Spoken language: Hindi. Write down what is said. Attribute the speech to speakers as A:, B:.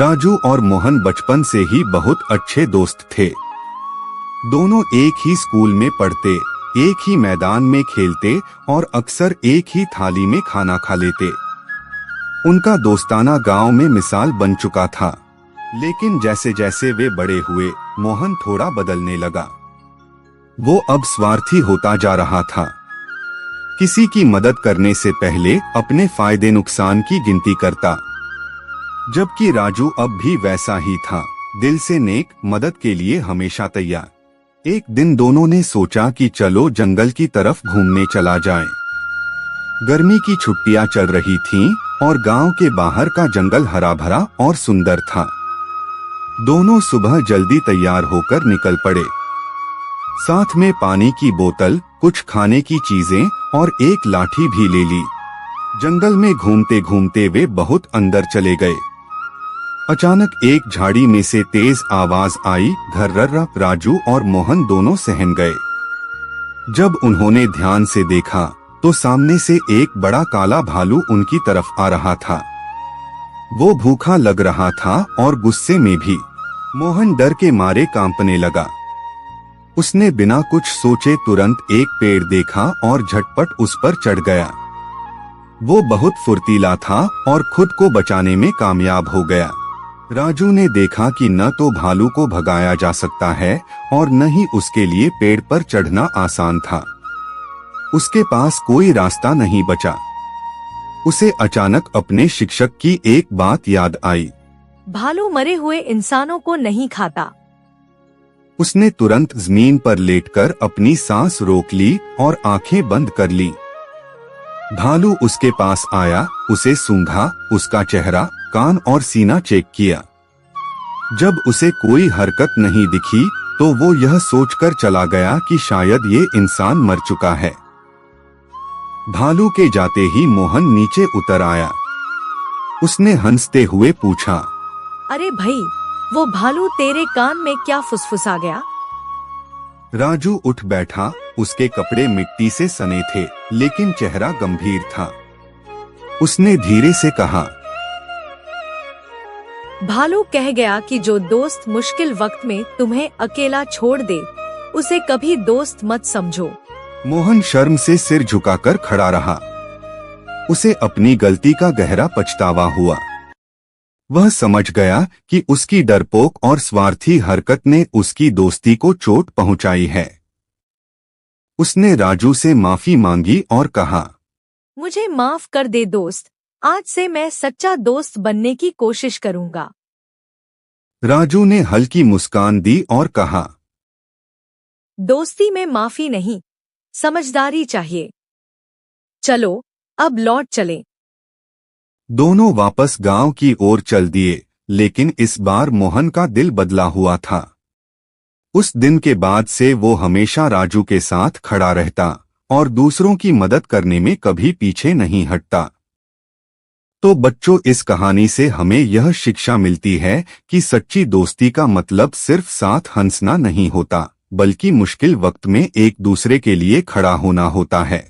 A: राजू और मोहन बचपन से ही बहुत अच्छे दोस्त थे। दोनों एक ही स्कूल में पढ़ते, एक ही मैदान में खेलते और अक्सर एक ही थाली में खाना खा लेते। उनका दोस्ताना गांव में मिसाल बन चुका था। लेकिन जैसे जैसे वे बड़े हुए, मोहन थोड़ा बदलने लगा। वो अब स्वार्थी होता जा रहा था। किसी की मदद करने से पहले अपने फायदे नुकसान की गिनती करता, जबकि राजू अब भी वैसा ही था, दिल से नेक, मदद के लिए हमेशा तैयार। एक दिन दोनों ने सोचा कि चलो जंगल की तरफ घूमने चला जाए। गर्मी की छुट्टियां चल रही थीं और गांव के बाहर का जंगल हरा भरा और सुंदर था। दोनों सुबह जल्दी तैयार होकर निकल पड़े। साथ में पानी की बोतल, कुछ खाने की चीजें और एक लाठी भी ले ली। जंगल में घूमते घूमते वे बहुत अंदर चले गए। अचानक एक झाड़ी में से तेज आवाज आई, घर्रर्रा। राजू और मोहन दोनों सहम गए। जब उन्होंने ध्यान से देखा तो सामने से एक बड़ा काला भालू उनकी तरफ आ रहा था। वो भूखा लग रहा था और गुस्से में भी। मोहन डर के मारे कांपने लगा। उसने बिना कुछ सोचे तुरंत एक पेड़ देखा और झटपट उस पर चढ़ गया। वो बहुत फुर्तीला था और खुद को बचाने में कामयाब हो गया। राजू ने देखा कि न तो भालू को भगाया जा सकता है और न ही उसके लिए पेड़ पर चढ़ना आसान था। उसके पास कोई रास्ता नहीं बचा। उसे अचानक अपने शिक्षक की एक बात याद आई।
B: भालू मरे हुए इंसानों को नहीं खाता।
A: उसने तुरंत जमीन पर लेटकर अपनी सांस रोक ली और आंखें बंद कर ली। भालू उसके पास आया, उसे सूंघा, उसका चेहरा, कान और सीना चेक किया। जब उसे कोई हरकत नहीं दिखी तो वो यह सोचकर चला गया कि शायद ये इंसान मर चुका है। भालू के जाते ही मोहन नीचे उतर आया। उसने हंसते हुए पूछा,
B: अरे भाई, वो भालू तेरे कान में क्या फुसफुसा गया?
A: राजू उठ बैठा। उसके कपड़े मिट्टी से सने थे, लेकिन चेहरा गंभीर था। उसने धीरे से कहा,
B: भालू कह गया कि जो दोस्त मुश्किल वक्त में तुम्हें अकेला छोड़ दे, उसे कभी दोस्त मत समझो।
A: मोहन शर्म से सिर झुकाकर खड़ा रहा। उसे अपनी गलती का गहरा पछतावा हुआ। वह समझ गया कि उसकी डरपोक और स्वार्थी हरकत ने उसकी दोस्ती को चोट पहुंचाई है। उसने राजू से माफी मांगी और कहा,
B: मुझे माफ कर दे दोस्त, आज से मैं सच्चा दोस्त बनने की कोशिश करूंगा।
A: राजू ने हल्की मुस्कान दी और कहा,
B: दोस्ती में माफी नहीं, समझदारी चाहिए। चलो अब लौट चलें।
A: दोनों वापस गांव की ओर चल दिए, लेकिन इस बार मोहन का दिल बदला हुआ था। उस दिन के बाद से वो हमेशा राजू के साथ खड़ा रहता और दूसरों की मदद करने में कभी पीछे नहीं हटता। तो बच्चों, इस कहानी से हमें यह शिक्षा मिलती है कि सच्ची दोस्ती का मतलब सिर्फ साथ हंसना नहीं होता, बल्कि मुश्किल वक्त में एक दूसरे के लिए खड़ा होना होता है।